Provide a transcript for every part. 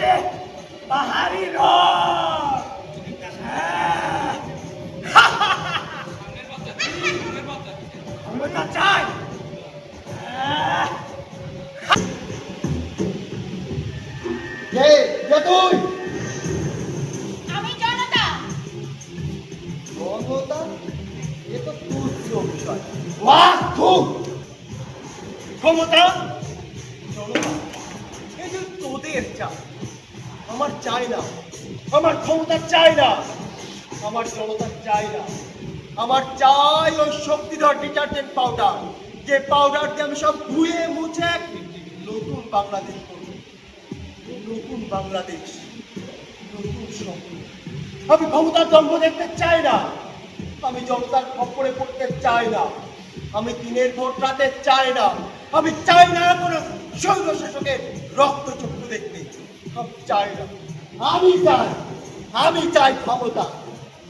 যে বাহারি রড। ক্ষমতা চাই। তুই আমি জনতা। জনতা? এ তো তুচ্ছ বিষয়। বাহ, ক্ষমতা জনতা, এই যে তোদের চাই, আমার চাই না। আমার ক্ষমতা চাই না, আমার জনতা চাই না। আমার চাই ওই শক্তিধর ডিটারজেন্ট পাউডার, যে পাউডার দিয়ে আমি সব ধুয়ে মুছে এক নতুন বাংলাদেশ করব। নতুন বাংলাদেশ, নতুন স্বপ্ন। আমি ক্ষমতার জন্ম দেখতে চাই না, আমি জনতার খপ্পরে পড়তে চাই না, আমি দিনের ভোট রাতে চাই না, আমি চাই না কোনো স্বৈর শাসকের রক্তচক্ষু দেখতে। আমি চাই না। আমি চাই ক্ষমতা,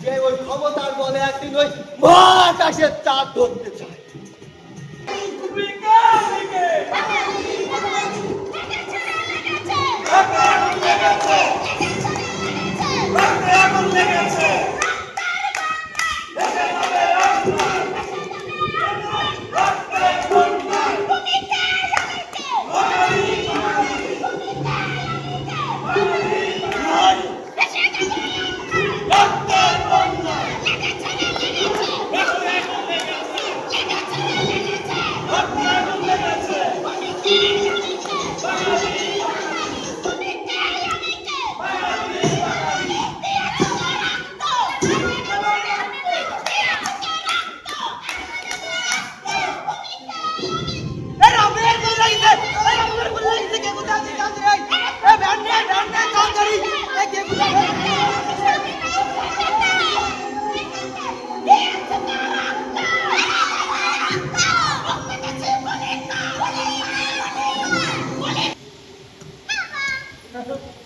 যে ওই ক্ষমতার বলে একদিন ওই মহাকাশের চাঁদ ধরতে চায়।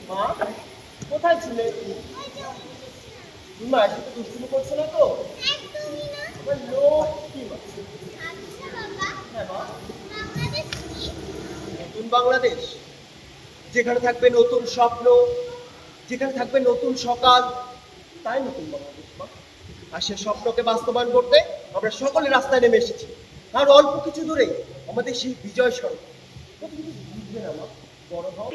মা, কোথায় ছিলে? তুমি মায়ের সাথে দুষ্টুমি করছো না তো? আমার লক্ষ্মী মা। হ্যাঁ মা। নতুন বাংলাদেশ, যেখানে থাকবে নতুন স্বপ্ন, যেখানে থাকবে নতুন সকাল, তাই নতুন বাংলাদেশ মা। আর সে স্বপ্নকে বাস্তবায়ন করতে আমরা সকলে রাস্তায় নেমে এসেছি। আর অল্প কিছু দূরে আমাদের সেই বিজয় সড়ক। তুমি বুঝবে না মা, বড় হও।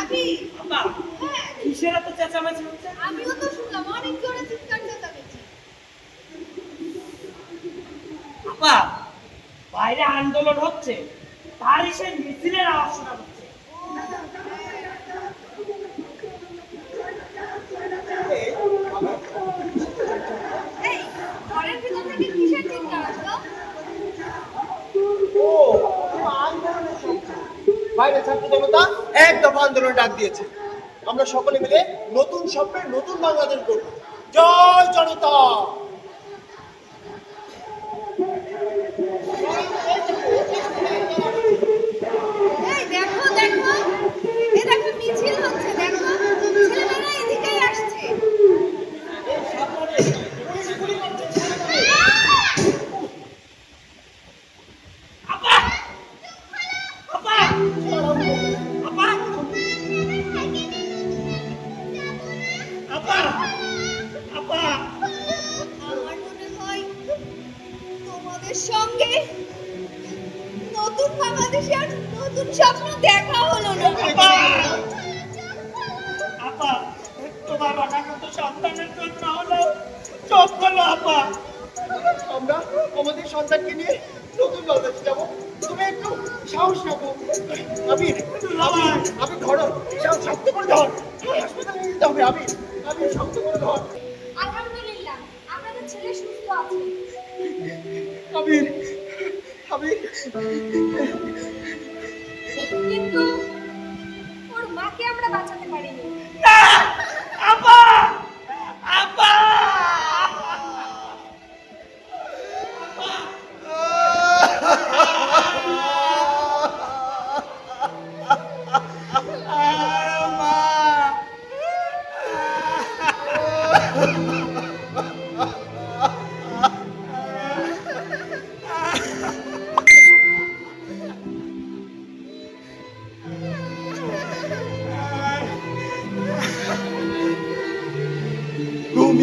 আবি, আপা, হ্যাঁ, কিসের এত চেঁচামেচি হচ্ছে? আমিও তো শুনলাম অনেক জোরে চিৎকার চেঁচামেচি। আপা, বাইরে আন্দোলন হচ্ছে, তারই সে মিছিলের আওয়াজ শোনা যাচ্ছে। এই, ঘরের ভিতর থেকে কিসের চিৎকার আসলো? ও, আন্দোলনের শব্দ। বাইরে ছাত্র জনতা এক দফা আন্দোলন ডাক দিয়েছে। আমরা সকলে মিলে নতুন স্বপ্নের নতুন বাংলাদেশ গড়ব। জয় জনতা। এই দেখো দেখো, এই দেখো মিছিল হচ্ছে, দেখো ছেলেমেয়েরা এদিকেই আসছে। আপা, আপা, আপা, আপা, আপা, আমার মনে হয় তোমাদের সঙ্গে নতুন বাংলাদেশের নতুন স্বপ্ন দেখা হলো না। আপা, আপা, তোমার অনাগত সন্তানের জন্য হলো চোখ হলো আপা। আমরা আমাদের সন্তানকে নিয়ে নতুন বাংলাদেশ যাব। তুমি একটু সাহস রাখো। আমি আমি ধরো, শক্ত করে ধর। হাসপাতালে নিয়ে যেতে হবে। আমি শক্ত করে ধর। আলহামদুলিল্লাহ, আপনাদের ছেলে সুস্থ আছে। আবির, আবির, কিন্তু ওর মাকে আমরা বাঁচাতে পারিনি। না, আপা, আপা,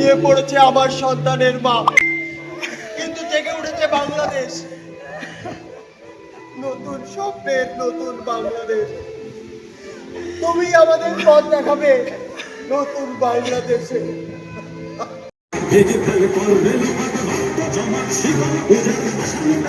ঘুমিয়ে পড়েছে আমার সন্তানের মা, কিন্তু জেগে উঠেছে বাংলাদেশ, নতুন স্বপ্নের নতুন বাংলাদেশ। তুমি আমাদের পথ দেখাবে নতুন বাংলাদেশে। ভেঙে ফেলে করবে জমাট শিকল উজাড় দিন